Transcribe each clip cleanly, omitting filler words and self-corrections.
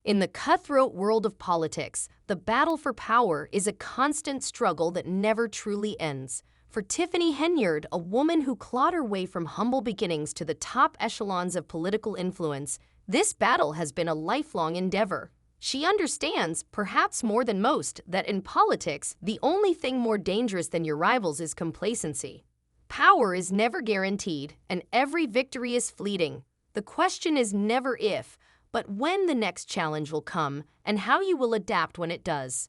In the cutthroat world of politics, the battle for power is a constant struggle that never truly ends. For Tiffany Henyard, a woman who clawed her way from humble beginnings to the top echelons of political influence, this battle has been a lifelong endeavor. She understands, perhaps more than most, that in politics, the only thing more dangerous than your rivals is complacency. Power is never guaranteed, and every victory is fleeting. The question is never if, but when the next challenge will come and how you will adapt when it does.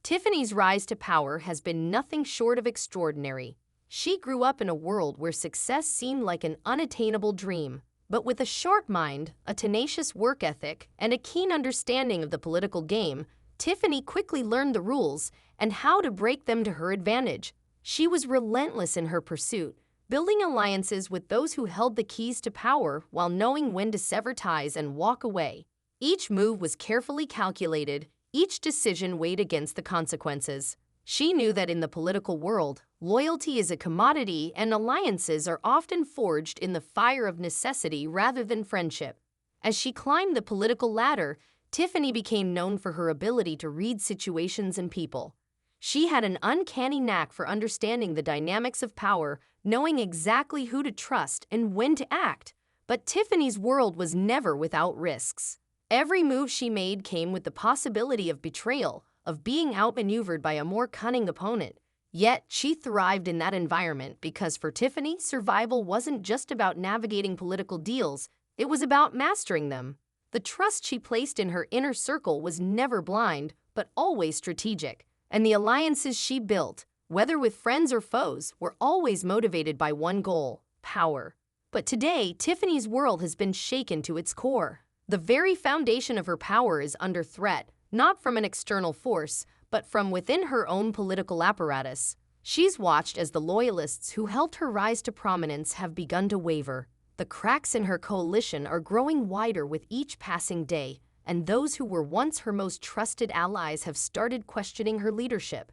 Tiffany's rise to power has been nothing short of extraordinary. She grew up in a world where success seemed like an unattainable dream. But with a sharp mind, a tenacious work ethic, and a keen understanding of the political game, Tiffany quickly learned the rules and how to break them to her advantage. She was relentless in her pursuit, building alliances with those who held the keys to power while knowing when to sever ties and walk away. Each move was carefully calculated, each decision weighed against the consequences. She knew that in the political world, loyalty is a commodity and alliances are often forged in the fire of necessity rather than friendship. As she climbed the political ladder, Tiffany became known for her ability to read situations and people. She had an uncanny knack for understanding the dynamics of power, knowing exactly who to trust and when to act. But Tiffany's world was never without risks. Every move she made came with the possibility of betrayal, of being outmaneuvered by a more cunning opponent. Yet, she thrived in that environment because for Tiffany, survival wasn't just about navigating political deals, it was about mastering them. The trust she placed in her inner circle was never blind, but always strategic. And the alliances she built, whether with friends or foes, were always motivated by one goal: power. But today, Tiffany's world has been shaken to its core. The very foundation of her power is under threat, not from an external force, but from within her own political apparatus. She's watched as the loyalists who helped her rise to prominence have begun to waver. The cracks in her coalition are growing wider with each passing day, and those who were once her most trusted allies have started questioning her leadership.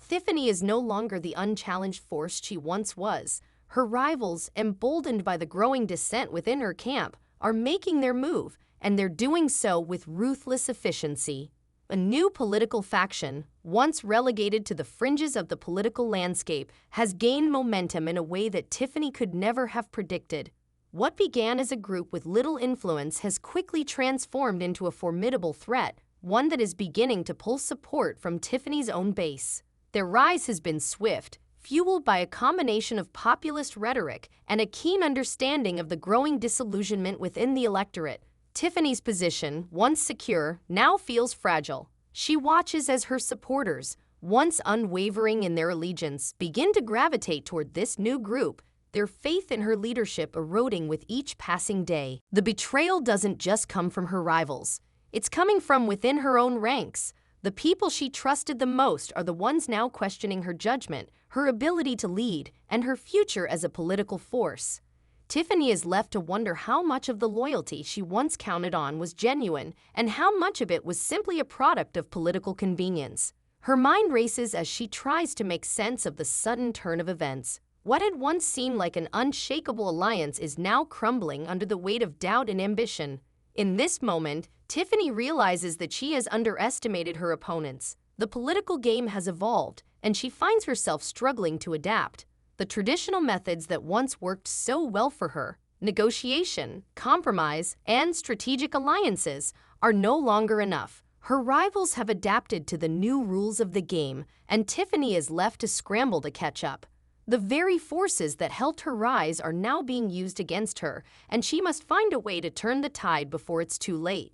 Tiffany is no longer the unchallenged force she once was. Her rivals, emboldened by the growing dissent within her camp, are making their move, and they're doing so with ruthless efficiency. A new political faction, once relegated to the fringes of the political landscape, has gained momentum in a way that Tiffany could never have predicted. What began as a group with little influence has quickly transformed into a formidable threat, one that is beginning to pull support from Tiffany's own base. Their rise has been swift, fueled by a combination of populist rhetoric and a keen understanding of the growing disillusionment within the electorate. Tiffany's position, once secure, now feels fragile. She watches as her supporters, once unwavering in their allegiance, begin to gravitate toward this new group, their faith in her leadership eroding with each passing day. The betrayal doesn't just come from her rivals. It's coming from within her own ranks. The people she trusted the most are the ones now questioning her judgment, her ability to lead, and her future as a political force. Tiffany is left to wonder how much of the loyalty she once counted on was genuine and how much of it was simply a product of political convenience. Her mind races as she tries to make sense of the sudden turn of events. What had once seemed like an unshakable alliance is now crumbling under the weight of doubt and ambition. In this moment, Tiffany realizes that she has underestimated her opponents. The political game has evolved, and she finds herself struggling to adapt. The traditional methods that once worked so well for her, negotiation, compromise, and strategic alliances, are no longer enough. Her rivals have adapted to the new rules of the game, and Tiffany is left to scramble to catch up. The very forces that helped her rise are now being used against her, and she must find a way to turn the tide before it's too late.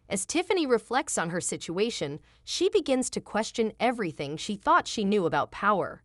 As Tiffany reflects on her situation, she begins to question everything she thought she knew about power.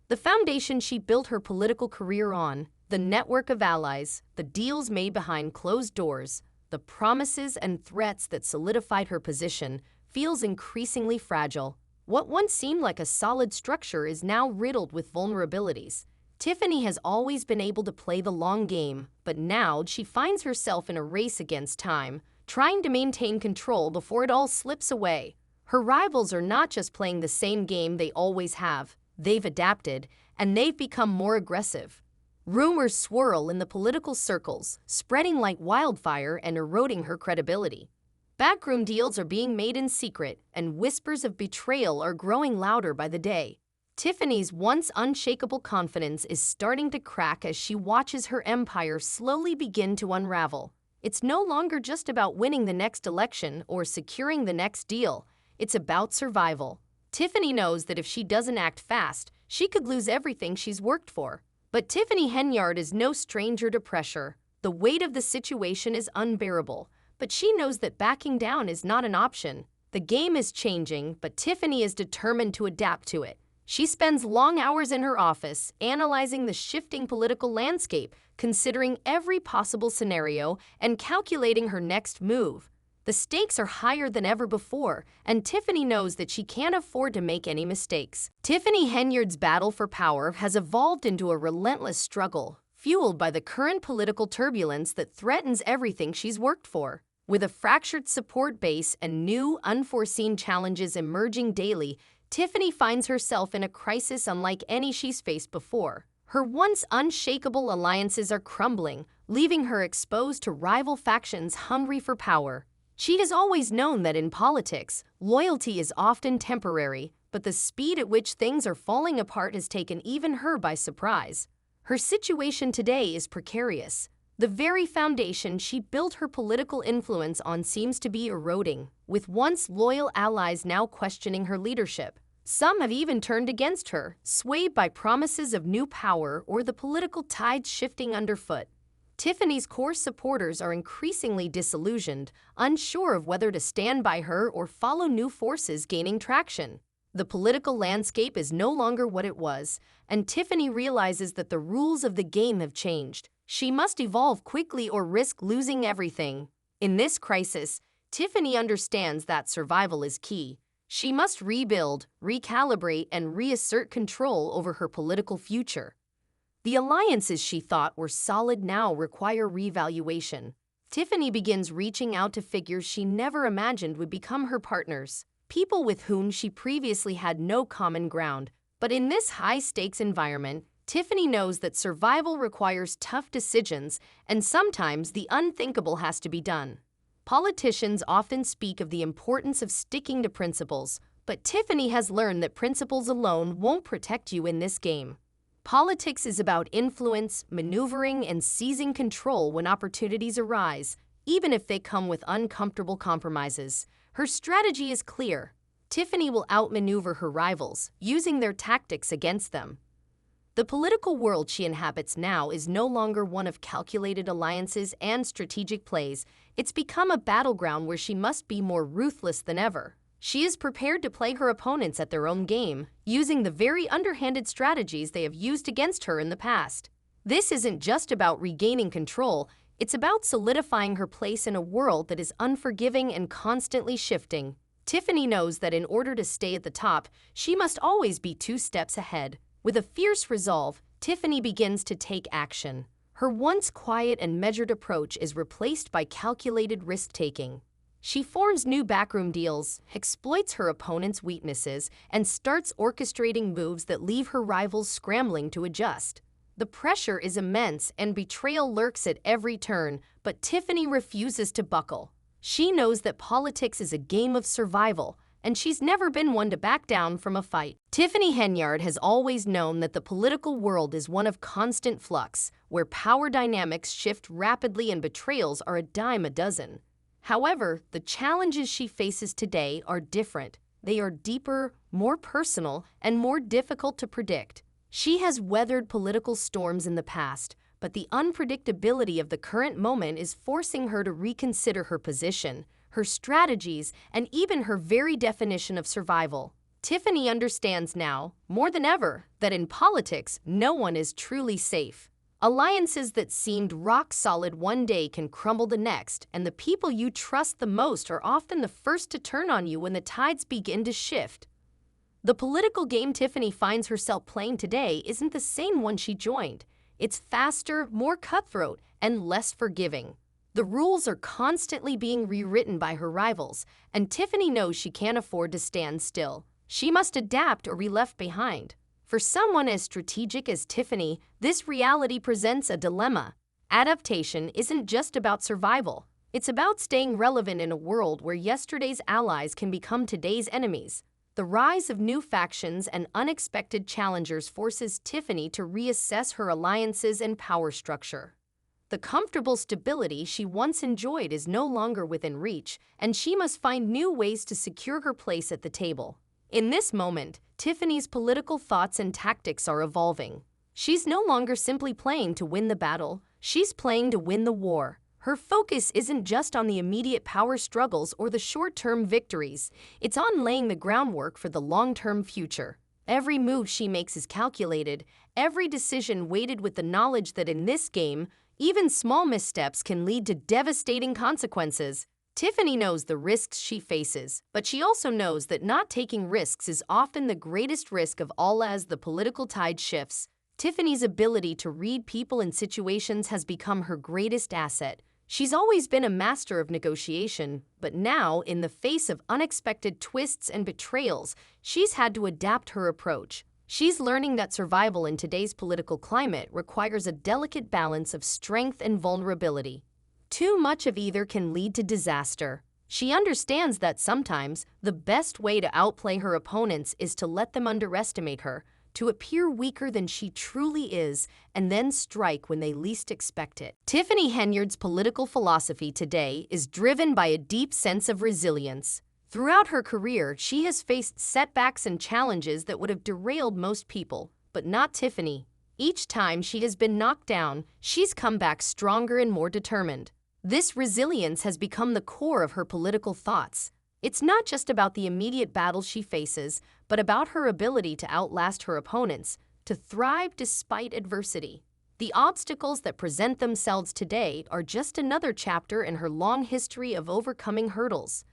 The foundation she built her political career on, the network of allies, the deals made behind closed doors, the promises and threats that solidified her position, feels increasingly fragile. What once seemed like a solid structure is now riddled with vulnerabilities. Tiffany has always been able to play the long game, but now she finds herself in a race against time, trying to maintain control before it all slips away. Her rivals are not just playing the same game they always have. They've adapted, and they've become more aggressive. Rumors swirl in the political circles, spreading like wildfire and eroding her credibility. Backroom deals are being made in secret, and whispers of betrayal are growing louder by the day. Tiffany's once unshakable confidence is starting to crack as she watches her empire slowly begin to unravel. It's no longer just about winning the next election or securing the next deal. It's about survival. Tiffany knows that if she doesn't act fast, she could lose everything she's worked for. But Tiffany Henyard is no stranger to pressure. The weight of the situation is unbearable, but she knows that backing down is not an option. The game is changing, but Tiffany is determined to adapt to it. She spends long hours in her office, analyzing the shifting political landscape, considering every possible scenario, and calculating her next move. The stakes are higher than ever before, and Tiffany knows that she can't afford to make any mistakes. Tiffany Henyard's battle for power has evolved into a relentless struggle, fueled by the current political turbulence that threatens everything she's worked for. With a fractured support base and new, unforeseen challenges emerging daily, Tiffany finds herself in a crisis unlike any she's faced before. Her once unshakable alliances are crumbling, leaving her exposed to rival factions hungry for power. She has always known that in politics, loyalty is often temporary, but the speed at which things are falling apart has taken even her by surprise. Her situation today is precarious. The very foundation she built her political influence on seems to be eroding, with once loyal allies now questioning her leadership. Some have even turned against her, swayed by promises of new power or the political tides shifting underfoot. Tiffany's core supporters are increasingly disillusioned, unsure of whether to stand by her or follow new forces gaining traction. The political landscape is no longer what it was, and Tiffany realizes that the rules of the game have changed. She must evolve quickly or risk losing everything. In this crisis, Tiffany understands that survival is key. She must rebuild, recalibrate, and reassert control over her political future. The alliances she thought were solid now require reevaluation. Tiffany begins reaching out to figures she never imagined would become her partners, people with whom she previously had no common ground. But in this high-stakes environment, Tiffany knows that survival requires tough decisions, and sometimes the unthinkable has to be done. Politicians often speak of the importance of sticking to principles, but Tiffany has learned that principles alone won't protect you in this game. Politics is about influence, maneuvering, and seizing control when opportunities arise, even if they come with uncomfortable compromises. Her strategy is clear. Tiffany will outmaneuver her rivals, using their tactics against them. The political world she inhabits now is no longer one of calculated alliances and strategic plays. It's become a battleground where she must be more ruthless than ever. She is prepared to play her opponents at their own game, using the very underhanded strategies they have used against her in the past. This isn't just about regaining control, it's about solidifying her place in a world that is unforgiving and constantly shifting. Tiffany knows that in order to stay at the top, she must always be 2 steps ahead. With a fierce resolve, Tiffany begins to take action. Her once quiet and measured approach is replaced by calculated risk-taking. She forms new backroom deals, exploits her opponent's weaknesses, and starts orchestrating moves that leave her rivals scrambling to adjust. The pressure is immense and betrayal lurks at every turn, but Tiffany refuses to buckle. She knows that politics is a game of survival, and she's never been one to back down from a fight. Tiffany Henyard has always known that the political world is one of constant flux, where power dynamics shift rapidly and betrayals are a dime a dozen. However, the challenges she faces today are different. They are deeper, more personal, and more difficult to predict. She has weathered political storms in the past, but the unpredictability of the current moment is forcing her to reconsider her position, her strategies, and even her very definition of survival. Tiffany understands now, more than ever, that in politics, no one is truly safe. Alliances that seemed rock solid one day can crumble the next, and the people you trust the most are often the first to turn on you when the tides begin to shift. The political game Tiffany finds herself playing today isn't the same one she joined. It's faster, more cutthroat, and less forgiving. The rules are constantly being rewritten by her rivals, and Tiffany knows she can't afford to stand still. She must adapt or be left behind. For someone as strategic as Tiffany, this reality presents a dilemma. Adaptation isn't just about survival. It's about staying relevant in a world where yesterday's allies can become today's enemies. The rise of new factions and unexpected challengers forces Tiffany to reassess her alliances and power structure. The comfortable stability she once enjoyed is no longer within reach, and she must find new ways to secure her place at the table. In this moment, Tiffany's political thoughts and tactics are evolving. She's no longer simply playing to win the battle, she's playing to win the war. Her focus isn't just on the immediate power struggles or the short-term victories, it's on laying the groundwork for the long-term future. Every move she makes is calculated, every decision weighted with the knowledge that in this game, even small missteps can lead to devastating consequences. Tiffany knows the risks she faces, but she also knows that not taking risks is often the greatest risk of all. As the political tide shifts, Tiffany's ability to read people and situations has become her greatest asset. She's always been a master of negotiation, but now, in the face of unexpected twists and betrayals, she's had to adapt her approach. She's learning that survival in today's political climate requires a delicate balance of strength and vulnerability. Too much of either can lead to disaster. She understands that sometimes the best way to outplay her opponents is to let them underestimate her, to appear weaker than she truly is, and then strike when they least expect it. Tiffany Henyard's political philosophy today is driven by a deep sense of resilience. Throughout her career, she has faced setbacks and challenges that would have derailed most people, but not Tiffany. Each time she has been knocked down, she's come back stronger and more determined. This resilience has become the core of her political thoughts. It's not just about the immediate battles she faces, but about her ability to outlast her opponents, to thrive despite adversity. The obstacles that present themselves today are just another chapter in her long history of overcoming hurdles.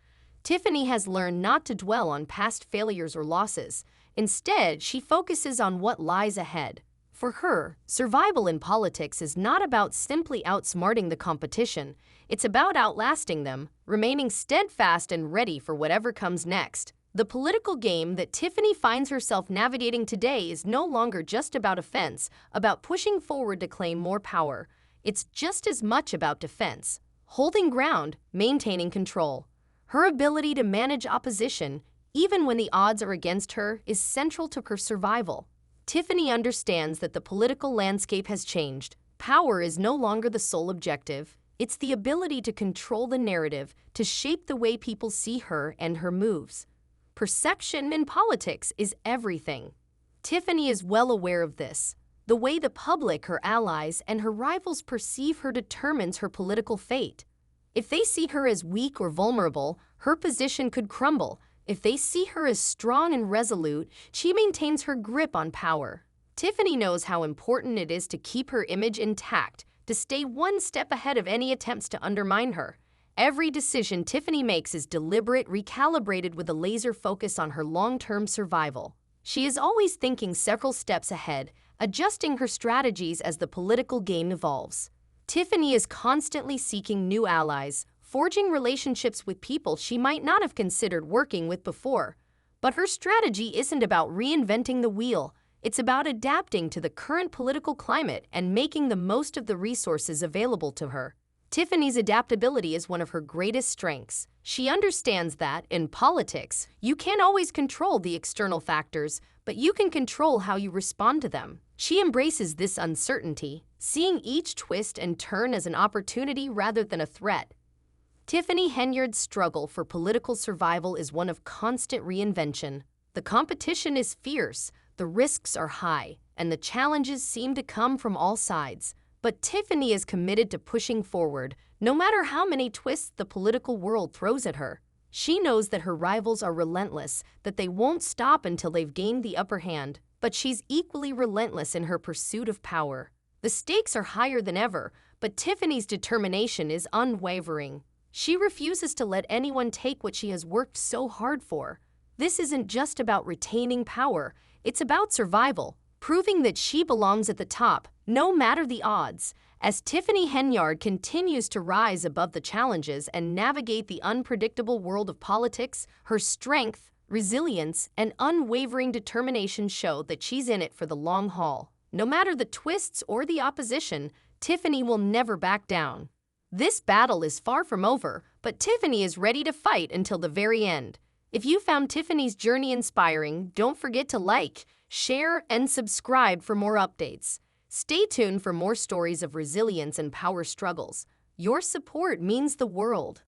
Tiffany has learned not to dwell on past failures or losses. Instead, she focuses on what lies ahead. For her, survival in politics is not about simply outsmarting the competition. It's about outlasting them, remaining steadfast and ready for whatever comes next. The political game that Tiffany finds herself navigating today is no longer just about offense, about pushing forward to claim more power. It's just as much about defense, holding ground, maintaining control. Her ability to manage opposition, even when the odds are against her, is central to her survival. Tiffany understands that the political landscape has changed. Power is no longer the sole objective. It's the ability to control the narrative, to shape the way people see her and her moves. Perception in politics is everything. Tiffany is well aware of this. The way the public, her allies, and her rivals perceive her determines her political fate. If they see her as weak or vulnerable, her position could crumble. If they see her as strong and resolute, she maintains her grip on power. Tiffany knows how important it is to keep her image intact, to stay one step ahead of any attempts to undermine her. Every decision Tiffany makes is deliberate, recalibrated with a laser focus on her long-term survival. She is always thinking several steps ahead, adjusting her strategies as the political game evolves. Tiffany is constantly seeking new allies, forging relationships with people she might not have considered working with before. But her strategy isn't about reinventing the wheel. It's about adapting to the current political climate and making the most of the resources available to her. Tiffany's adaptability is one of her greatest strengths. She understands that, in politics, you can't always control the external factors, but you can control how you respond to them. She embraces this uncertainty, seeing each twist and turn as an opportunity rather than a threat. Tiffany Henyard's struggle for political survival is one of constant reinvention. The competition is fierce, the risks are high, and the challenges seem to come from all sides. But Tiffany is committed to pushing forward, no matter how many twists the political world throws at her. She knows that her rivals are relentless, that they won't stop until they've gained the upper hand. But she's equally relentless in her pursuit of power. The stakes are higher than ever, but Tiffany's determination is unwavering. She refuses to let anyone take what she has worked so hard for. This isn't just about retaining power, it's about survival, proving that she belongs at the top, no matter the odds. As Tiffany Henyard continues to rise above the challenges and navigate the unpredictable world of politics, her strength, resilience, and unwavering determination show that she's in it for the long haul. No matter the twists or the opposition, Tiffany will never back down. This battle is far from over, but Tiffany is ready to fight until the very end. If you found Tiffany's journey inspiring, don't forget to like, share, and subscribe for more updates. Stay tuned for more stories of resilience and power struggles. Your support means the world.